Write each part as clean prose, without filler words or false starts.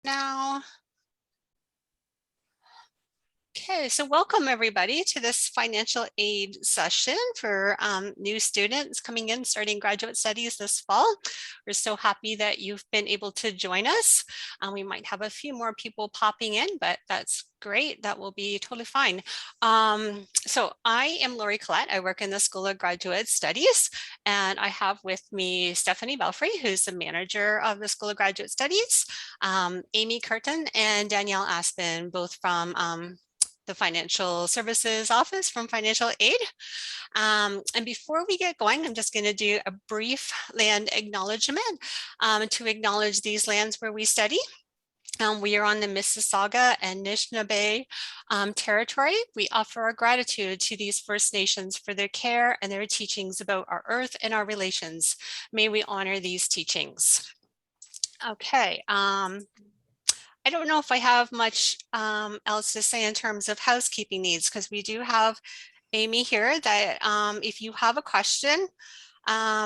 now. Okay, so welcome everybody to this financial aid session for new students coming in, starting graduate studies this fall. We're so happy that you've been able to join us. We might have a few more people popping in, but that's great. That will be totally fine. So I am Lori Collette. I work in the School of Graduate Studies, and I have with me Stephanie Belfry, who's the manager of the School of Graduate Studies, Amy Curtin and Danielle Aspen, both from the Financial Services Office from Financial Aid. And before we get going, I'm just going to do a brief land acknowledgement to acknowledge these lands where we study. We are on the Mississauga and Anishinaabe territory. We offer our gratitude to these First Nations for their care and their teachings about our earth and our relations. May we honor these teachings. Okay. I don't know if I have much else to say in terms of housekeeping needs, because we do have Amy here that if you have a question,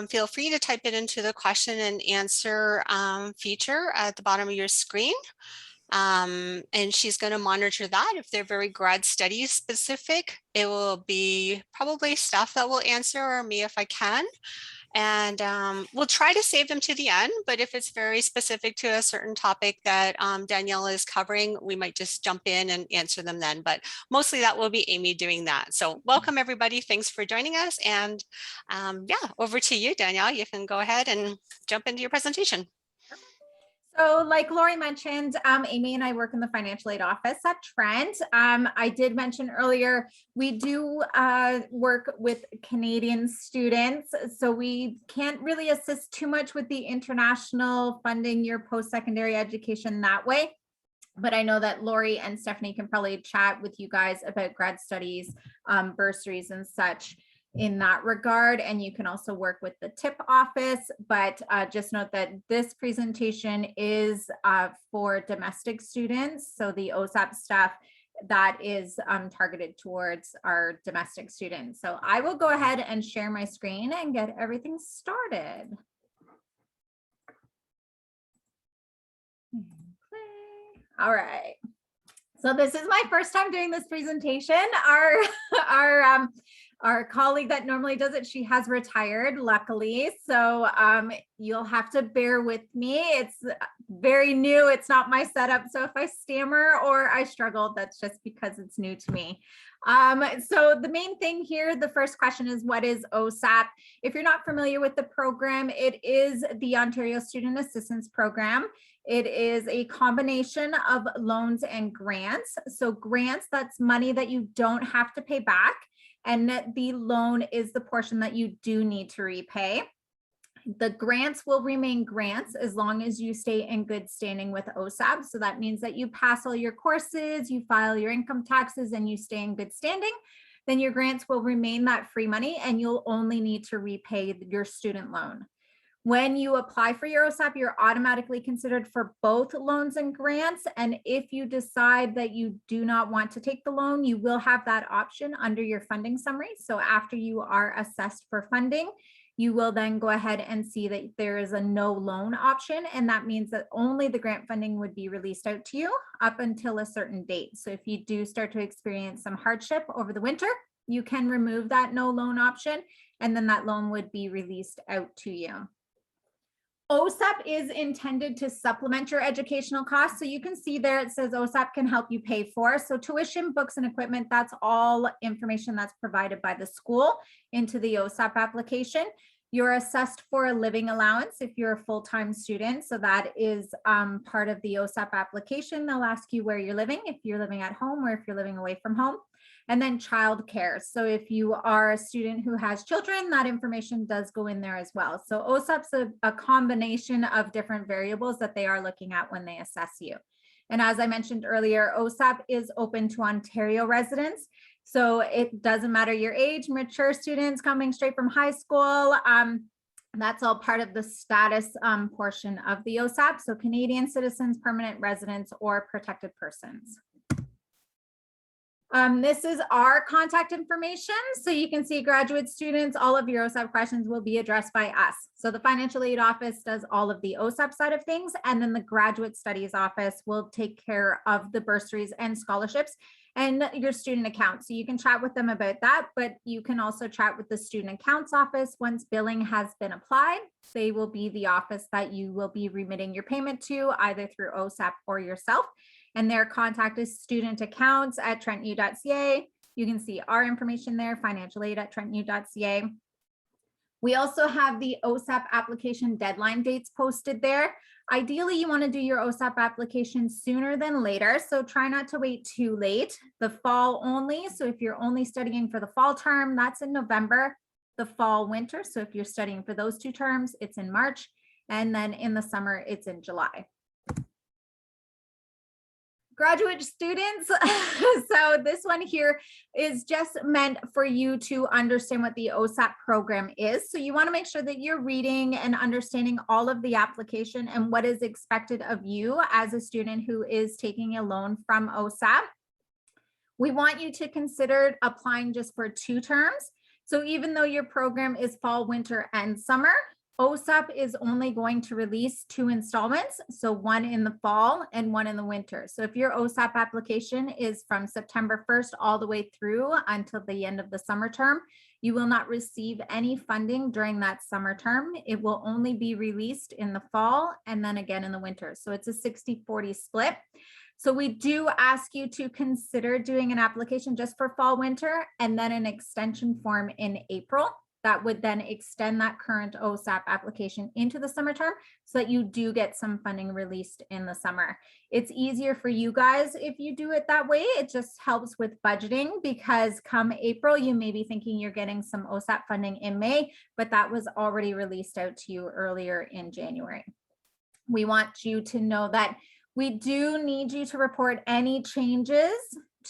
feel free to type it into the question and answer feature at the bottom of your screen. And she's going to monitor that. If they're very grad studies specific, it will be probably staff that will answer, or me if I can. And we'll try to save them to the end, but if it's very specific to a certain topic that Danielle is covering, we might just jump in and answer them then, but mostly that will be Amy doing that. So welcome everybody, thanks for joining us, and yeah, over to you, Danielle. You can go ahead and jump into your presentation. So like Lori mentioned, Amy and I work in the financial aid office at Trent. I did mention earlier, we do work with Canadian students, so we can't really assist too much with the international funding your post-secondary education that way. But I know that Lori and Stephanie can probably chat with you guys about grad studies, bursaries and such in that regard, and you can also work with the TIP office, but just note that this presentation is for domestic students, so the OSAP staff that is targeted towards our domestic students. So I will go ahead and share my screen and get everything started. All right, so this is my first time doing this presentation. Our colleague that normally does it, she has retired, luckily. So you'll have to bear with me. It's very new. It's not my setup. So if I stammer or I struggle, that's just because it's new to me. So the main thing here, the first question is, what is OSAP? If you're not familiar with the program, it is the Ontario Student Assistance Program. It is a combination of loans and grants. So grants, that's money that you don't have to pay back. And the loan is the portion that you do need to repay. The grants will remain grants as long as you stay in good standing with OSAP. So that means that you pass all your courses, you file your income taxes, and you stay in good standing. Then your grants will remain that free money, and you'll only need to repay your student loan. When you apply for your OSAP, you're automatically considered for both loans and grants. And if you decide that you do not want to take the loan, you will have that option under your funding summary. So after you are assessed for funding, you will then go ahead and see that there is a no loan option. And that means that only the grant funding would be released out to you up until a certain date. So if you do start to experience some hardship over the winter, you can remove that no loan option, and then that loan would be released out to you. OSAP is intended to supplement your educational costs. So you can see there it says OSAP can help you pay for. So tuition, books, and equipment, that's all information that's provided by the school into the OSAP application. You're assessed for a living allowance if you're a full-time student. So that is part of the OSAP application. They'll ask you where you're living, if you're living at home or if you're living away from home. And then childcare. So if you are a student who has children, that information does go in there as well. So OSAP's a combination of different variables that they are looking at when they assess you. And as I mentioned earlier, OSAP is open to Ontario residents. So it doesn't matter your age, mature students coming straight from high school. That's all part of the status portion of the OSAP. So Canadian citizens, permanent residents, or protected persons. This is our contact information. So you can see graduate students, all of your OSAP questions will be addressed by us. So the financial aid office does all of the OSAP side of things, and then the graduate studies office will take care of the bursaries and scholarships and your student account. So you can chat with them about that, but you can also chat with the student accounts office once billing has been applied. They will be the office that you will be remitting your payment to, either through OSAP or yourself. And their contact is studentaccounts@trentu.ca. You can see our information there, financial aid at trentu.ca. We also have the OSAP application deadline dates posted there. Ideally, you want to do your OSAP application sooner than later, so try not to wait too late. The fall only, so if you're only studying for the fall term, that's in November. The fall winter, so if you're studying for those 2 terms, it's in March. And then in the summer, it's in July. Graduate students, so this one here is just meant for you to understand what the OSAP program is. So you want to make sure that you're reading and understanding all of the application and what is expected of you as a student who is taking a loan from OSAP. We want you to consider applying just for 2 terms. So even though your program is fall, winter, and summer, OSAP is only going to release 2 installments, so 1 in the fall and 1 in the winter. So if your OSAP application is from September 1st all the way through until the end of the summer term, you will not receive any funding during that summer term. It will only be released in the fall and then again in the winter. So it's a 60-40 split. So we do ask you to consider doing an application just for fall, winter, and then an extension form in April. That would then extend that current OSAP application into the summer term so that you do get some funding released in the summer. It's easier for you guys if you do it that way. It just helps with budgeting, because come April, you may be thinking you're getting some OSAP funding in May, but that was already released out to you earlier in January. We want you to know that we do need you to report any changes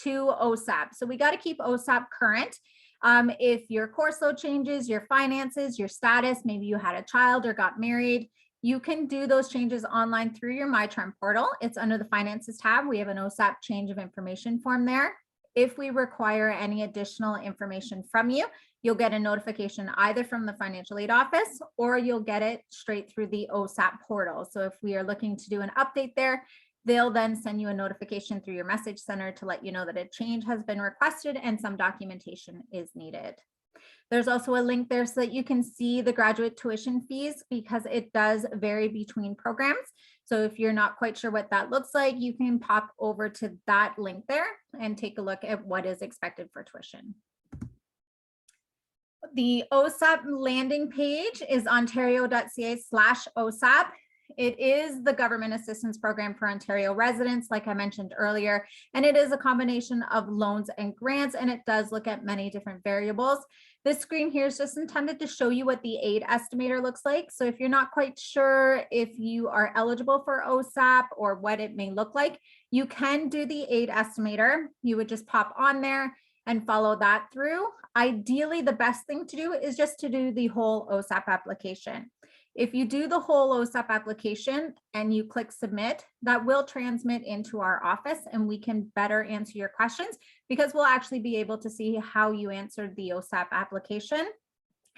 to OSAP. So we got to keep OSAP current. If your course load changes, your finances, your status, maybe you had a child or got married, you can do those changes online through your MyTrent portal. It's under the Finances tab. We have an OSAP change of information form there. If we require any additional information from you, you'll get a notification either from the financial aid office or you'll get it straight through the OSAP portal. So if we are looking to do an update there, they'll then send you a notification through your message center to let you know that a change has been requested and some documentation is needed. There's also a link there so that you can see the graduate tuition fees, because it does vary between programs. So if you're not quite sure what that looks like, you can pop over to that link there and take a look at what is expected for tuition. The OSAP landing page is ontario.ca/OSAP. It is the government assistance program for Ontario residents, like I mentioned earlier, and it is a combination of loans and grants, and it does look at many different variables. This screen here is just intended to show you what the aid estimator looks like. So if you're not quite sure if you are eligible for OSAP or what it may look like, you can do the aid estimator. You would just pop on there and follow that through. Ideally, the best thing to do is just to do the whole OSAP application. If you do the whole OSAP application and you click submit, that will transmit into our office and we can better answer your questions, because we'll actually be able to see how you answered the OSAP application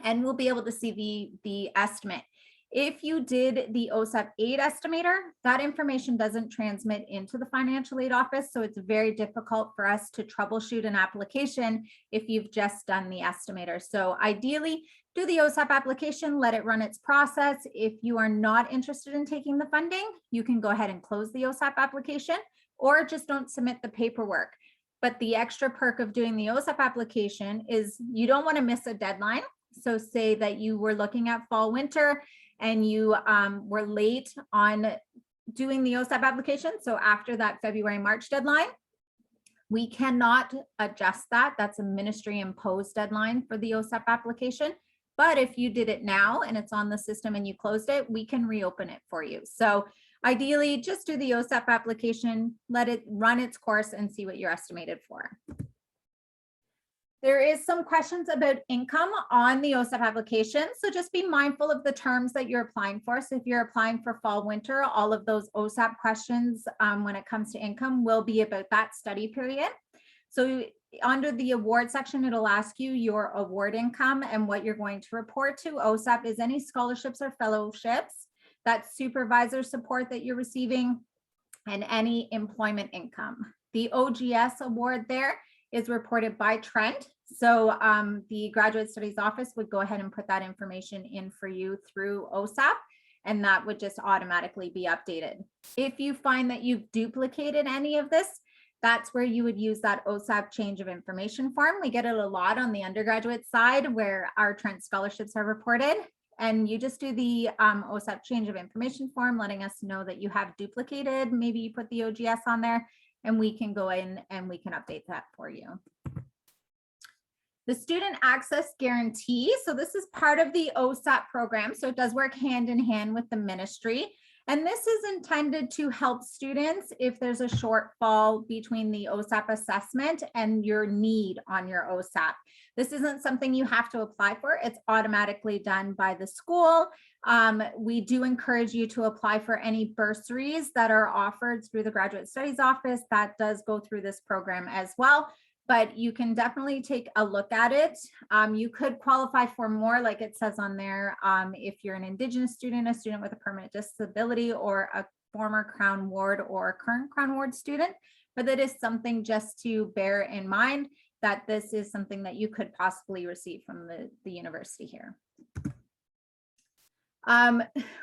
and we'll be able to see the estimate. If you did the OSAP aid estimator, that information doesn't transmit into the financial aid office. So it's very difficult for us to troubleshoot an application if you've just done the estimator. So ideally, do the OSAP application, let it run its process. If you are not interested in taking the funding, you can go ahead and close the OSAP application or just don't submit the paperwork. But the extra perk of doing the OSAP application is you don't want to miss a deadline. So say that you were looking at fall, winter, and you were late on doing the OSAP application. So after that February, March deadline, we cannot adjust that. That's a ministry imposed deadline for the OSAP application. But if you did it now and it's on the system and you closed it, we can reopen it for you. So ideally, just do the OSAP application, let it run its course and see what you're estimated for. There is some questions about income on the OSAP application. So just be mindful of the terms that you're applying for. So if you're applying for fall, winter, all of those OSAP questions when it comes to income will be about that study period. So under the award section, it'll ask you your award income, and what you're going to report to OSAP is any scholarships or fellowships, that supervisor support that you're receiving, and any employment income. The OGS award there is reported by Trent. So the Graduate Studies Office would go ahead and put that information in for you through OSAP, and that would just automatically be updated. If you find that you've duplicated any of this, that's where you would use that OSAP change of information form. We get it a lot on the undergraduate side where our Trent scholarships are reported. And you just do the OSAP change of information form, letting us know that you have duplicated. Maybe you put the OGS on there, and we can go in and we can update that for you. The student access guarantee. So this is part of the OSAP program. So it does work hand in hand with the ministry. And this is intended to help students if there's a shortfall between the OSAP assessment and your need on your OSAP. This isn't something you have to apply for. It's automatically done by the school. We do encourage you to apply for any bursaries that are offered through the Graduate Studies Office. That does go through this program as well. But you can definitely take a look at it. You could qualify for more, like it says on there, if you're an Indigenous student, a student with a permanent disability, or a former Crown Ward or current Crown Ward student. But that is something just to bear in mind, that this is something that you could possibly receive from the university here.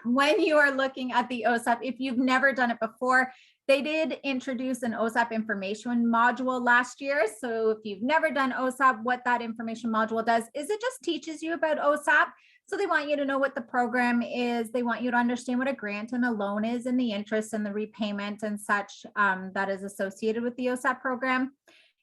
When you are looking at the OSAP, if you've never done it before, they did introduce an OSAP information module last year. So if you've never done OSAP, what that information module does is it just teaches you about OSAP. So they want you to know what the program is. They want you to understand what a grant and a loan is, and the interest and the repayment and such that is associated with the OSAP program.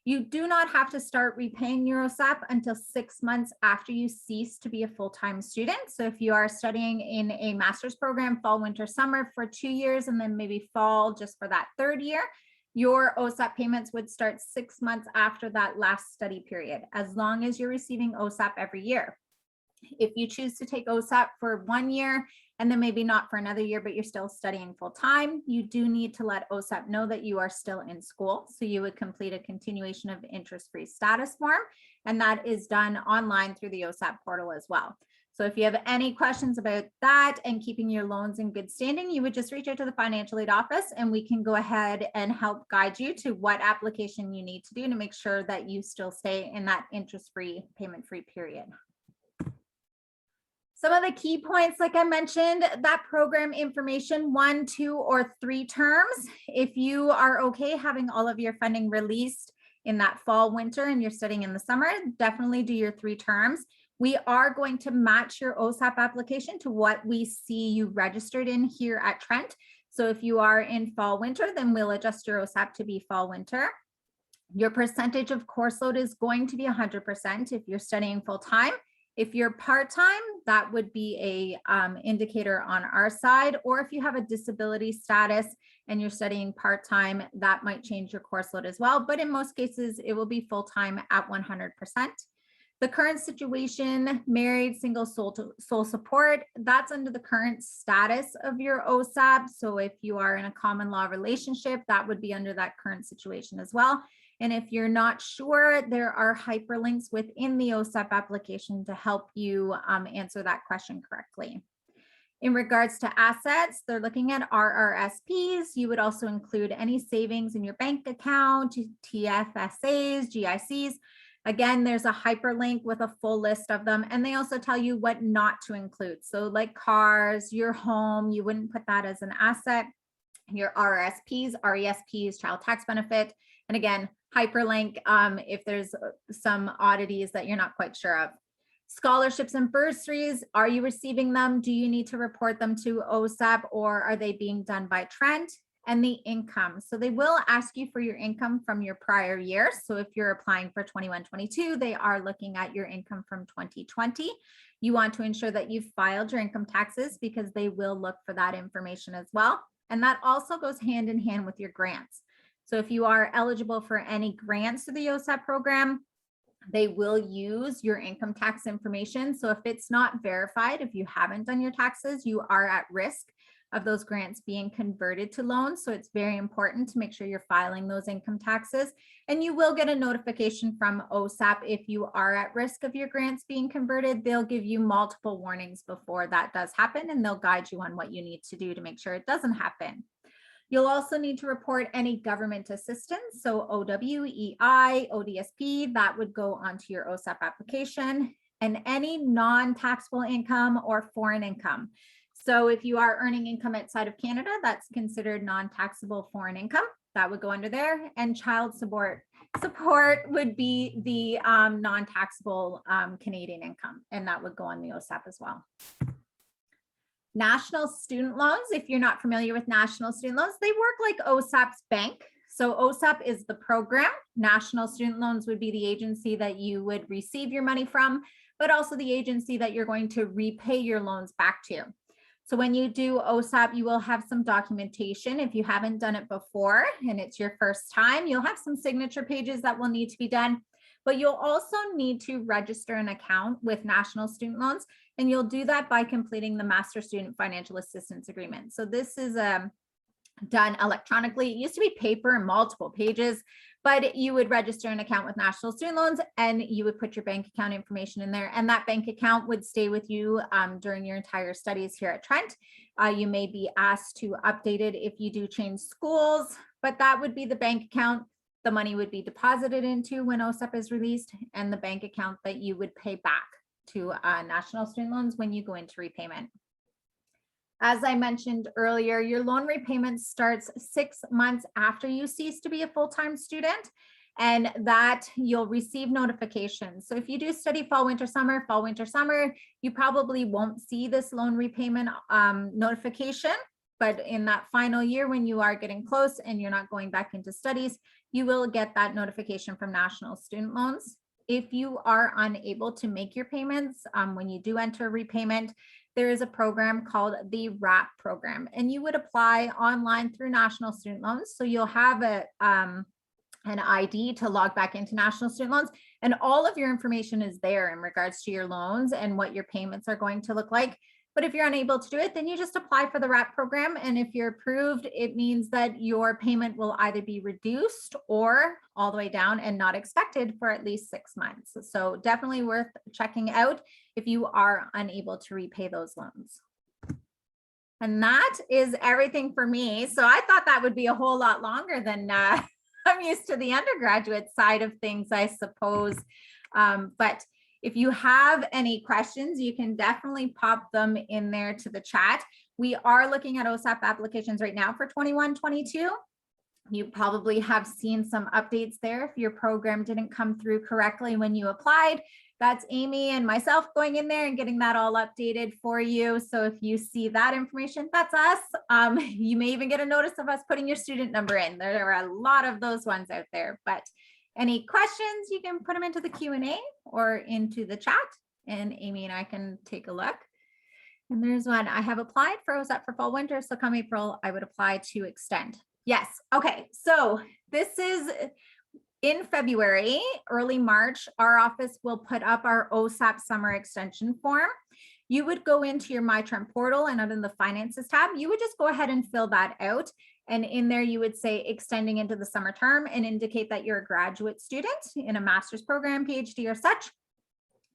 You do not have to start repaying your OSAP until 6 months after you cease to be a full-time student. So if you are studying in a master's program, fall, winter, summer for 2 years, and then maybe fall just for that 3rd year, your OSAP payments would start 6 months after that last study period, as long as you're receiving OSAP every year. If you choose to take OSAP for 1 year and then maybe not for another year, but you're still studying full time, you do need to let OSAP know that you are still in school. So you would complete a continuation of interest-free status form, and that is done online through the OSAP portal as well. So if you have any questions about that and keeping your loans in good standing, you would just reach out to the financial aid office, and we can go ahead and help guide you to what application you need to do to make sure that you still stay in that interest-free, payment-free period. Some of the key points, like I mentioned, that program information, 1, 2, or 3 terms. If you are okay having all of your funding released in that fall, winter, and you're studying in the summer, definitely do your 3 terms. We are going to match your OSAP application to what we see you registered in here at Trent. So if you are in fall, winter, then we'll adjust your OSAP to be fall, winter. Your percentage of course load is going to be 100% if you're studying full time. If you're part-time, that would be a indicator on our side, or if you have a disability status and you're studying part-time, that might change your course load as well. But in most cases, it will be full-time at 100%. The current situation, married, single, sole support, that's under the current status of your OSAP. So if you are in a common law relationship, that would be under that current situation as well. And if you're not sure, there are hyperlinks within the OSAP application to help you answer that question correctly. In regards to assets, they're looking at RRSPs. You would also include any savings in your bank account, TFSAs, GICs. Again, there's a hyperlink with a full list of them, and they also tell you what not to include. So like cars, your home, you wouldn't put that as an asset. Your RRSPs, RESPs, child tax benefit, and again, hyperlink if there's some oddities that you're not quite sure of. Scholarships and bursaries, are you receiving them? Do you need to report them to OSAP, or are they being done by Trent? And the income. So they will ask you for your income from your prior year. So if you're applying for 21-22, they are looking at your income from 2020. You want to ensure that you've filed your income taxes, because they will look for that information as well. And that also goes hand in hand with your grants. So if you are eligible for any grants through the OSAP program, they will use your income tax information. So if it's not verified, if you haven't done your taxes, you are at risk of those grants being converted to loans. So it's very important to make sure you're filing those income taxes. And you will get a notification from OSAP if you are at risk of your grants being converted. They'll give you multiple warnings before that does happen, and they'll guide you on what you need to do to make sure it doesn't happen. You'll also need to report any government assistance. So OWEI, ODSP, that would go onto your OSAP application, and any non-taxable income or foreign income. So if you are earning income outside of Canada, that's considered non-taxable foreign income. That would go under there. And child support would be the non-taxable Canadian income, and that would go on the OSAP as well. National student loans, if you're not familiar with national student loans, they work like OSAP's bank. So OSAP is the program. National student loans would be the agency that you would receive your money from, but also the agency that you're going to repay your loans back to. So when you do OSAP, you will have some documentation. If you haven't done it before and it's your first time, you'll have some signature pages that will need to be done, but you'll also need to register an account with National Student Loans, and you'll do that by completing the Master Student Financial Assistance Agreement. So this is done electronically. It used to be paper and multiple pages, but you would register an account with National Student Loans and you would put your bank account information in there, and that bank account would stay with you during your entire studies here at Trent. You may be asked to update it if you do change schools, but that would be the bank account the money would be deposited into when OSAP is released, and the bank account that you would pay back to National Student Loans when you go into repayment. As I mentioned earlier, your loan repayment starts 6 months after you cease to be a full-time student, and that you'll receive notifications. So if you do study fall, winter, summer, you probably won't see this loan repayment notification. But in that final year, when you are getting close and you're not going back into studies, you will get that notification from National Student Loans. If you are unable to make your payments, when you do enter repayment, there is a program called the WRAP program, and you would apply online through National Student Loans. So you'll have an ID to log back into National Student Loans, and all of your information is there in regards to your loans and what your payments are going to look like. But if you're unable to do it, then you just apply for the WRAP program. And if you're approved, it means that your payment will either be reduced or all the way down and not expected for at least 6 months. So definitely worth checking out if you are unable to repay those loans. And that is everything for me. So I thought that would be a whole lot longer than I'm used to the undergraduate side of things, I suppose. But if you have any questions, you can definitely pop them in there to the chat. We are looking at OSAP applications right now for 21-22. You probably have seen some updates there. If your program didn't come through correctly when you applied, that's Amy and myself going in there and getting that all updated for you. So if you see that information, that's us. You may even get a notice of us putting your student number in. There are a lot of those ones out there, but any questions, you can put them into the Q&A or into the chat, and Amy and I can take a look. And there's one. I have applied for OSAP for fall, winter. So come April, I would apply to extend. Yes. Okay. So this is in February, early March, our office will put up our OSAP summer extension form. You would go into your My Trent portal, and under the finances tab, you would just go ahead and fill that out. And in there, you would say extending into the summer term and indicate that you're a graduate student in a master's program, PhD or such.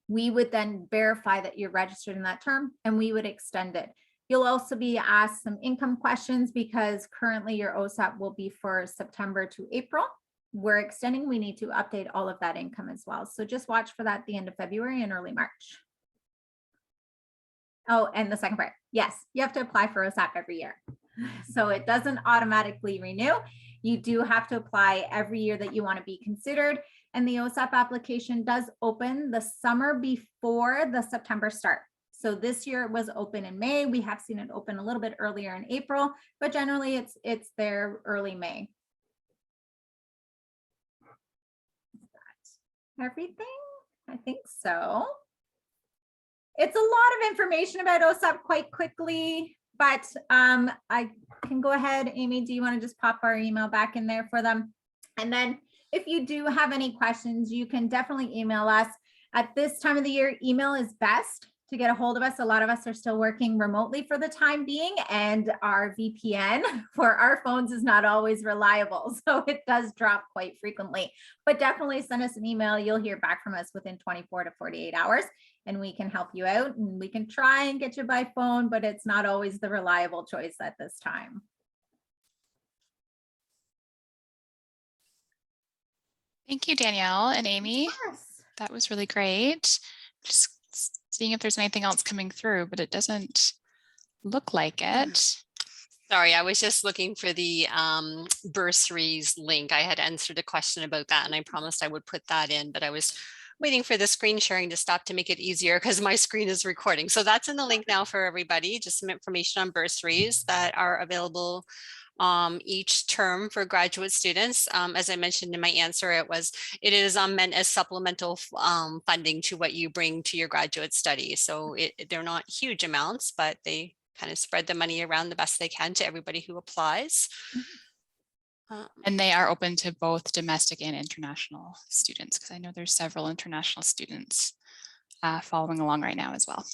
We would then verify that you're registered in that term, and we would extend it. You'll also be asked some income questions because currently your OSAP will be for September to April. We're extending, we need to update all of that income as well. So just watch for that at the end of February and early March. Oh, and the second part, yes, you have to apply for OSAP every year. So it doesn't automatically renew. You do have to apply every year that you want to be considered. And the OSAP application does open the summer before the September start. So this year it was open in May. We have seen it open a little bit earlier in April, but generally it's there early May. Everything? I think so. It's a lot of information about OSAP quite quickly, but I can go ahead. Amy, do you want to just pop our email back in there for them? And then if you do have any questions, you can definitely email us. At this time of the year, email is best. to get a hold of us. A lot of us are still working remotely for the time being, and our VPN for our phones is not always reliable. So it does drop quite frequently, but definitely send us an email. You'll hear back from us within 24 to 48 hours, and we can help you out, and we can try and get you by phone, but it's not always the reliable choice at this time. Thank you, Danielle and Amy. Yes. That was really great. Just seeing if there's anything else coming through, but it doesn't look like it. Sorry, I was just looking for the bursaries link. I had answered a question about that and I promised I would put that in, but I was waiting for the screen sharing to stop to make it easier because my screen is recording. So that's in the link now for everybody, just some information on bursaries that are available each term for graduate students. As I mentioned in my answer, it is meant as supplemental funding to what you bring to your graduate study. So they're not huge amounts, but they kind of spread the money around the best they can to everybody who applies. And they are open to both domestic and international students, because I know there's several international students following along right now as well.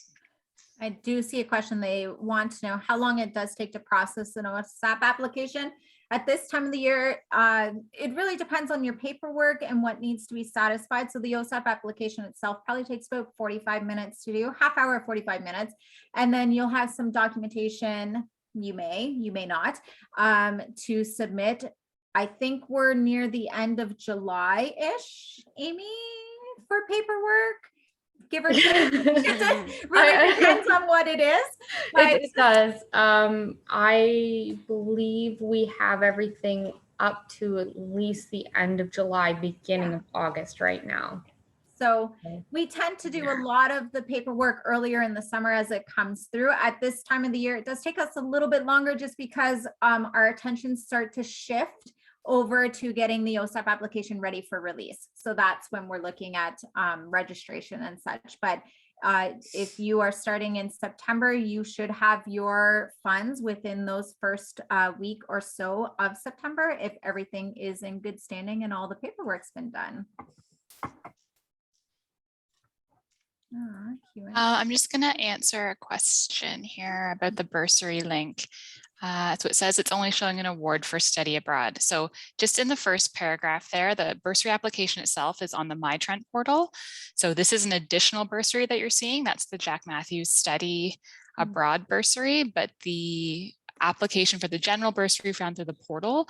I do see a question. They want to know how long it does take to process an OSAP application. At this time of the year, it really depends on your paperwork and what needs to be satisfied. So the OSAP application itself probably takes about 45 minutes to do, half hour, 45 minutes. And then you'll have some documentation, you may not, to submit. I think we're near the end of July-ish, Amy, for paperwork. Give or take. It really depends on what it is. It does. I believe we have everything up to at least the end of July, beginning of August right now. So we tend to do a lot of the paperwork earlier in the summer as it comes through. At this time of the year, it does take us a little bit longer just because our attentions start to shift over to getting the OSAP application ready for release. So that's when we're looking at registration and such. But if you are starting in September, you should have your funds within those first week or so of September if everything is in good standing and all the paperwork's been done. I'm just going to answer a question here about the bursary link. So it says it's only showing an award for study abroad. So just in the first paragraph there, the bursary application itself is on the My Trent portal. So this is an additional bursary that you're seeing. That's the Jack Matthews Study Abroad bursary, but the application for the general bursary found through the portal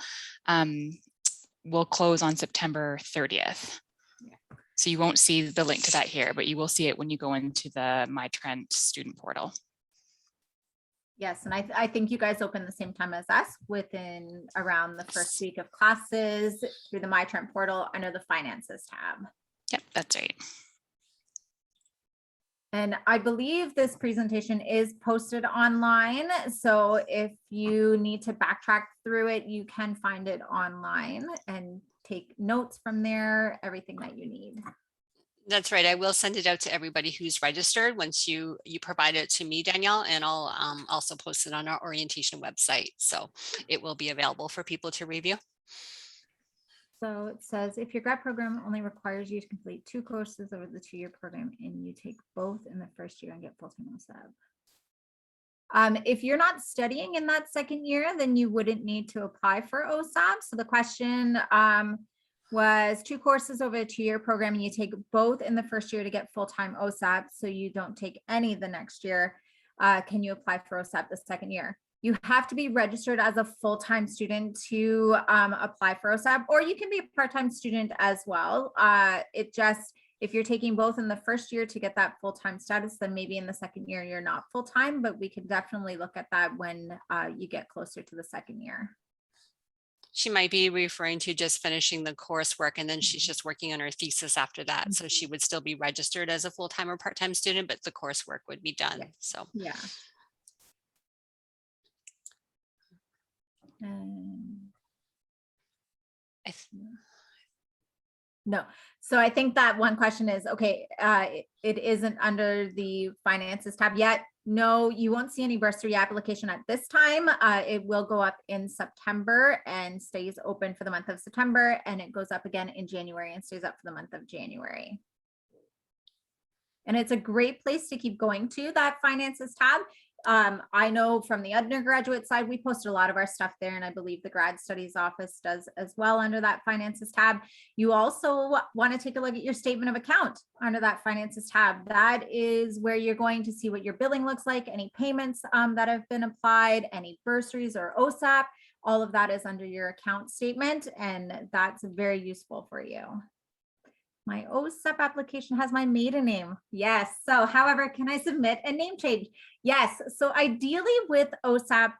will close on September 30th. So you won't see the link to that here, but you will see it when you go into the My Trent student portal. Yes, and I think you guys open the same time as us, within around the first week of classes through the My Trent portal under the finances tab. Yep, that's right. And I believe this presentation is posted online. So if you need to backtrack through it, you can find it online and take notes from there, everything that you need. That's right. I will send it out to everybody who's registered once you provide it to me, Danielle, and I'll also post it on our orientation website. So it will be available for people to review. So it says, if your grad program only requires you to complete 2 courses over the 2-year program and you take both in the first year and get full-time OSAP. If you're not studying in that second year, then you wouldn't need to apply for OSAP. So the question was 2 courses over a 2-year program and you take both in the first year to get full-time OSAP, so you don't take any the next year. Can you apply for OSAP the second year? You have to be registered as a full-time student to apply for OSAP, or you can be a part-time student as well. If you're taking both in the first year to get that full-time status, then maybe in the second year you're not full-time, but we can definitely look at that when you get closer to the second year. She might be referring to just finishing the coursework and then she's just working on her thesis after that. So she would still be registered as a full-time or part-time student, but the coursework would be done. So yeah. No. So I think that one question is, okay, it isn't under the finances tab yet. No, you won't see any bursary application at this time. It will go up in September and stays open for the month of September, and it goes up again in January and stays up for the month of January. And it's a great place to keep going to, that finances tab. I know from the undergraduate side, we post a lot of our stuff there, and I believe the grad studies office does as well under that finances tab. You also want to take a look at your statement of account under that finances tab. That is where you're going to see what your billing looks like, any payments that have been applied, any bursaries or OSAP. All of that is under your account statement, and that's very useful for you. My OSAP application has my maiden name. Yes. So, however, can I submit a name change? Yes. So ideally with OSAP,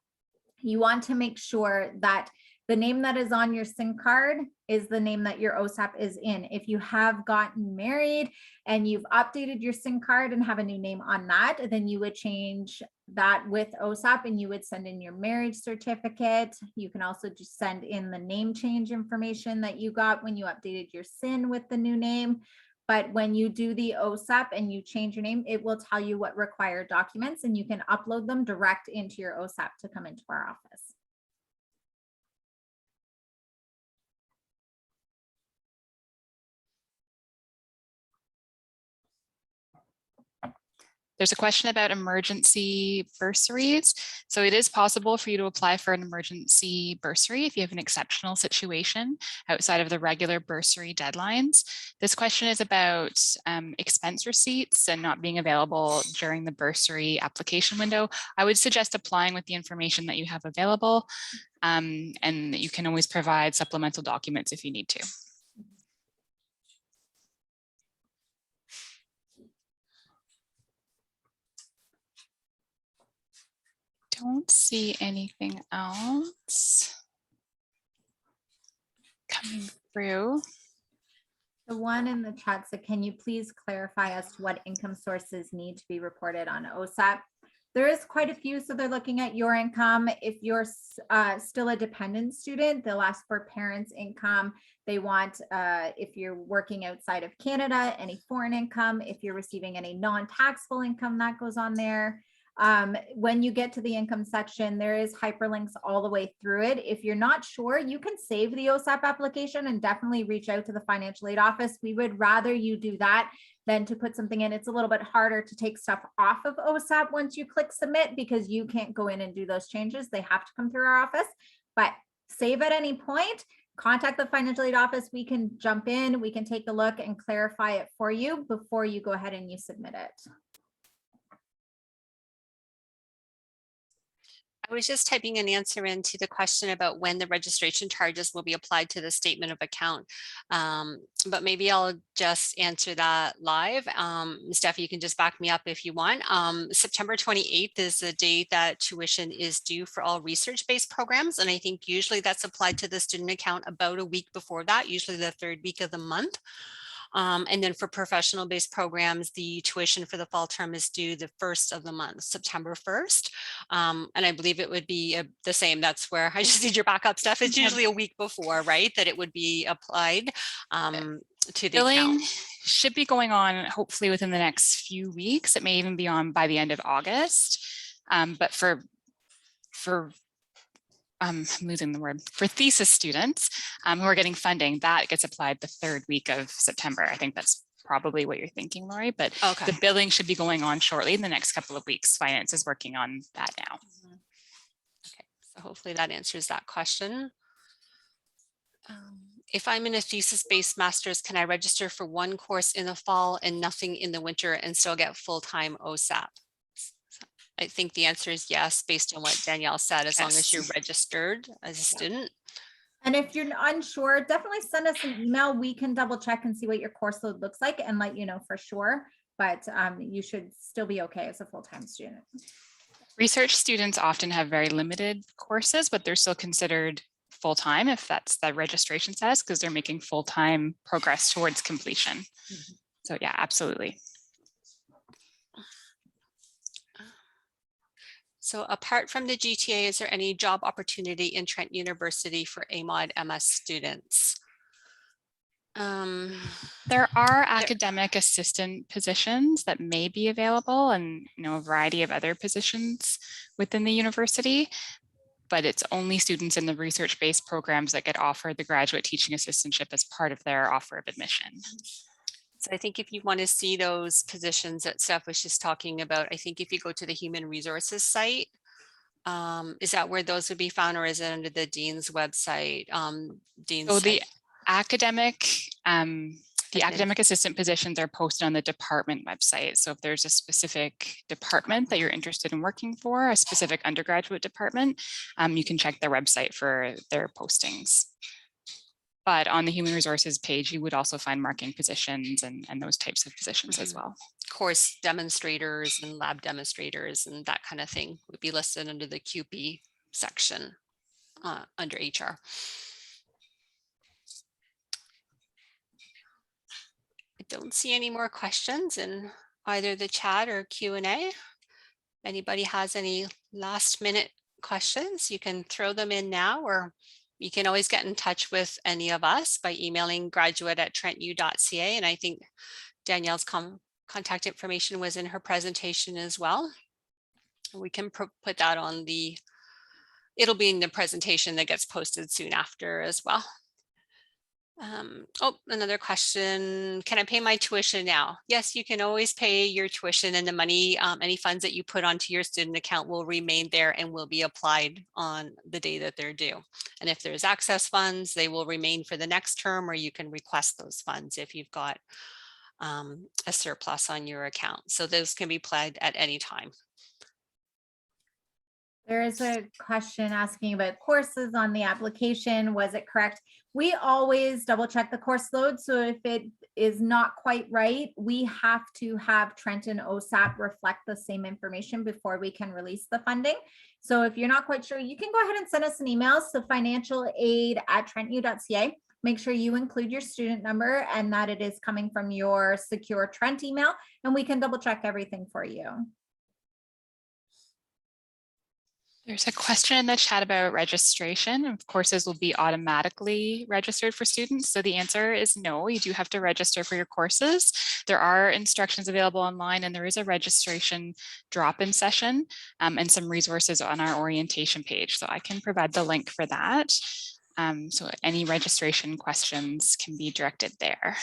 you want to make sure that the name that is on your SIM card is the name that your OSAP is in. If you have gotten married and you've updated your SIM card and have a new name on that, then you would change that with OSAP and you would send in your marriage certificate. You can also just send in the name change information that you got when you updated your SIN with the new name. But when you do the OSAP and you change your name, it will tell you what required documents, and you can upload them direct into your OSAP to come into our office. There's a question about emergency bursaries. So it is possible for you to apply for an emergency bursary if you have an exceptional situation outside of the regular bursary deadlines. This question is about expense receipts and not being available during the bursary application window. I would suggest applying with the information that you have available, and you can always provide supplemental documents if you need to. Don't see anything else coming through. The one in the chat said, can you please clarify as to what income sources need to be reported on OSAP? There is quite a few, so they're looking at your income. If you're still a dependent student, they'll ask for parents' income. They want, if you're working outside of Canada, any foreign income. If you're receiving any non-taxable income, that goes on there. When you get to the income section, there is hyperlinks all the way through it. If you're not sure, you can save the OSAP application and definitely reach out to the financial aid office. We would rather you do that than to put something in. It's a little bit harder to take stuff off of OSAP once you click submit, because you can't go in and do those changes. They have to come through our office, but save at any point. Contact the financial aid office. We can jump in, we can take a look and clarify it for you before you go ahead and you submit it. I was just typing an answer into the question about when the registration charges will be applied to the statement of account. But maybe I'll just answer that live. Steph, you can just back me up if you want. September 28th is the date that tuition is due for all research-based programs. And I think usually that's applied to the student account about a week before that, usually the third week of the month. And then for professional based programs, the tuition for the fall term is due the first of the month, September 1st. And I believe it would be the same. That's where I just need your backup stuff. It's usually a week before, right? That it would be applied to the Billing account. should be going on hopefully within the next few weeks. It may even be on by the end of August. But for I'm losing the word, for thesis students who are getting funding, that gets applied the third week of September. I think that's probably what you're thinking, Lori, but Okay. The billing should be going on shortly in the next couple of weeks. Finance is working on that now. Okay, so hopefully that answers that question. If I'm in a thesis-based master's, can I register for one course in the fall and nothing in the winter and still get full-time OSAP? I think the answer is yes, based on what Danielle said, as long as you're registered as a student. And if you're unsure, definitely send us an email. We can double check and see what your course load looks like and let you know for sure. But you should still be okay as a full-time student. Research students often have very limited courses, but they're still considered full-time if that's the registration status, because they're making full-time progress towards completion. Mm-hmm. So yeah, absolutely. So apart from the GTA, is there any job opportunity in Trent University for AMOD MS students? There are academic assistant positions that may be available, and a variety of other positions within the university, but it's only students in the research-based programs that get offered the graduate teaching assistantship as part of their offer of admission. So I think if you want to see those positions that Steph was just talking about, I think if you go to the human resources site, is that where those would be found, or is it under the Dean's website? Dean's So the site? academic Admin. assistant positions are posted on the department website. So if there's a specific department that you're interested in working for, a specific undergraduate department, you can check their website for their postings. But on the human resources page, you would also find marking positions and those types of positions as well. Course demonstrators and lab demonstrators and that kind of thing would be listed under the QP section under HR. I don't see any more questions in either the chat or Q&A. If anybody has any last minute questions, you can throw them in now, or you can always get in touch with any of us by emailing graduate@trentu.ca. And I think Danielle's contact information was in her presentation as well. We can put that on it'll be in the presentation that gets posted soon after as well. Oh, another question. Can I pay my tuition now? Yes, you can always pay your tuition, and the money, any funds that you put onto your student account will remain there and will be applied on the day that they're due. And if there's access funds, they will remain for the next term, or you can request those funds if you've got a surplus on your account. So those can be applied at any time. There is a question asking about courses on the application. Was it correct? We always double check the course load. So if it is not quite right, we have to have Trent and OSAP reflect the same information before we can release the funding. So if you're not quite sure, you can go ahead and send us an email to financialaid@trentu.ca. Make sure you include your student number and that it is coming from your secure Trent email, and we can double check everything for you. There's a question in the chat about registration. Of courses will be automatically registered for students. So the answer is no, you do have to register for your courses. There are instructions available online, and there is a registration drop-in session and some resources on our orientation page. So I can provide the link for that. So any registration questions can be directed there.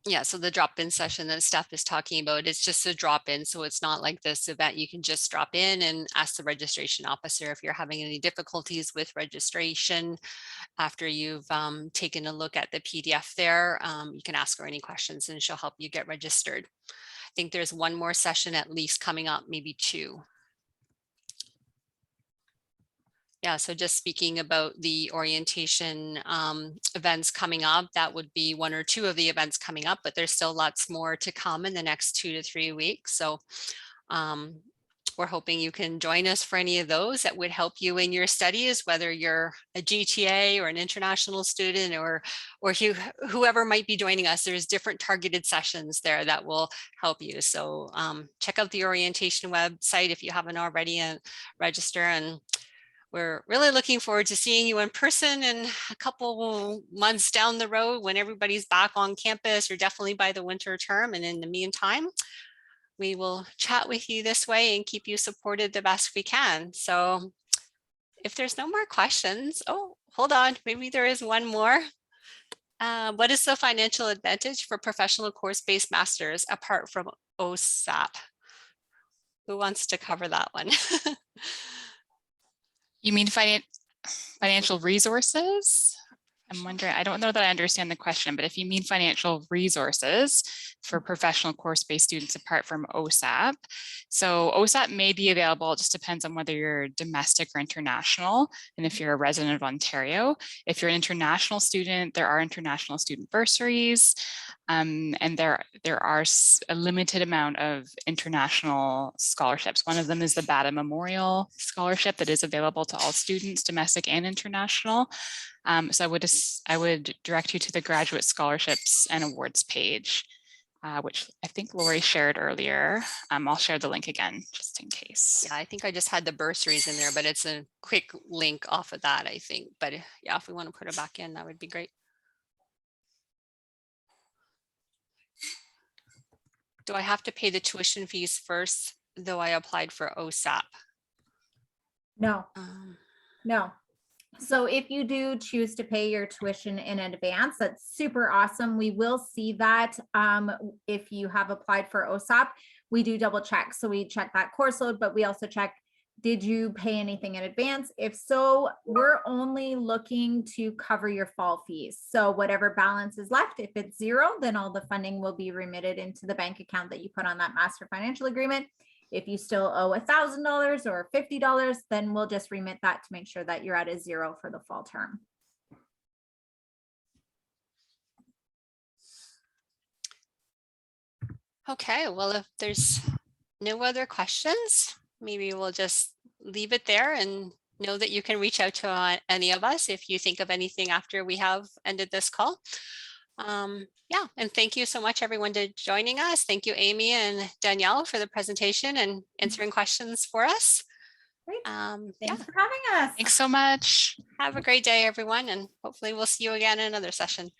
Yeah, so the drop-in session that Steph is talking about, it's just a drop-in. So it's not like this event. You can just drop in and ask the registration officer if you're having any difficulties with registration. After you've taken a look at the PDF there, you can ask her any questions and she'll help you get registered. I think there's one more session at least coming up, maybe two. Yeah, so just speaking about the orientation events coming up, that would be one or two of the events coming up, but there's still lots more to come in the next 2 to 3 weeks. So we're hoping you can join us for any of those that would help you in your studies, whether you're a GTA or an international student or whoever might be joining us. There's different targeted sessions there that will help you. So check out the orientation website if you haven't already, and register. And we're really looking forward to seeing you in person in a couple months down the road when everybody's back on campus, or definitely by the winter term. And in the meantime, we will chat with you this way and keep you supported the best we can. So if there's no more questions, oh, hold on, maybe there is one more. What is the financial advantage for professional course-based masters apart from OSAP? Who wants to cover that one? You mean financial resources? I'm wondering, I don't know that I understand the question, but if you mean financial resources for professional course-based students apart from OSAP. So OSAP may be available, it just depends on whether you're domestic or international, and if you're a resident of Ontario. If you're an international student, there are international student bursaries, and there are a limited amount of international scholarships. One of them is the Bata Memorial Scholarship that is available to all students, domestic and international. So I would direct you to the graduate scholarships and awards page, which I think Lori shared earlier. I'll share the link again, just in case. Yeah, I think I just had the bursaries in there, but it's a quick link off of that, I think. But yeah, if we want to put it back in, that would be great. Do I have to pay the tuition fees first, though I applied for OSAP? No, no. So if you do choose to pay your tuition in advance, that's super awesome. We will see that if you have applied for OSAP, we do double check. So we check that course load, but we also check, did you pay anything in advance? If so, we're only looking to cover your fall fees. So whatever balance is left, if it's zero, then all the funding will be remitted into the bank account that you put on that master financial agreement. If you still owe $1,000 or $50, then we'll just remit that to make sure that you're at a zero for the fall term. Okay, well, if there's no other questions, maybe we'll just leave it there and know that you can reach out to any of us if you think of anything after we have ended this call. Yeah, and thank you so much everyone for joining us. Thank you, Amy and Danielle, for the presentation and answering questions for us. Great. Yeah, Thanks for having us. Thanks so much. have a great day, everyone, and hopefully we'll see you again in another session.